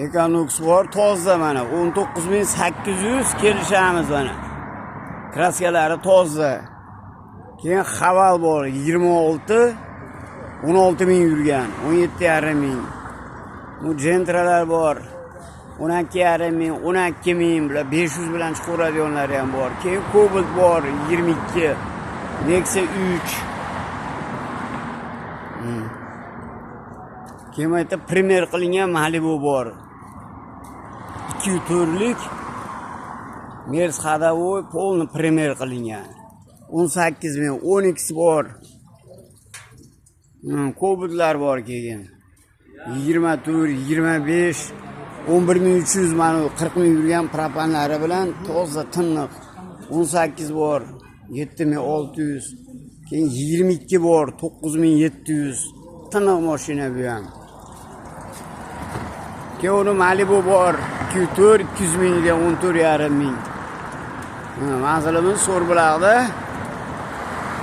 Equinox bor, toza mana 19800 kelishamiz mana. Kraskalari toza. Keyin Haval bor 26, 16000 yurgan, 17500. Bu Gentralar bor 12500, 12000 bular 500 bilan chiqaveradiganlari ham bor. Keyin Cobalt bor 22, Nexia 3. Keyin ayta primer qilingan Malibu bor. 2 turlik Mercedes Hadovoy polni primer qilingan. 18000, 12 bor. Cobaltlar bor keyin. 24, 25, 11300 mana 40000 yurgan propanlari bilan toza tiniq. 18 bor, 7600. Keyin 22 bor, 9700. Tiniq mashina bu ham. Keyin Malibu bor, 204, 200 mingga 14,5 ming. Manzilimiz So'rbuloqda.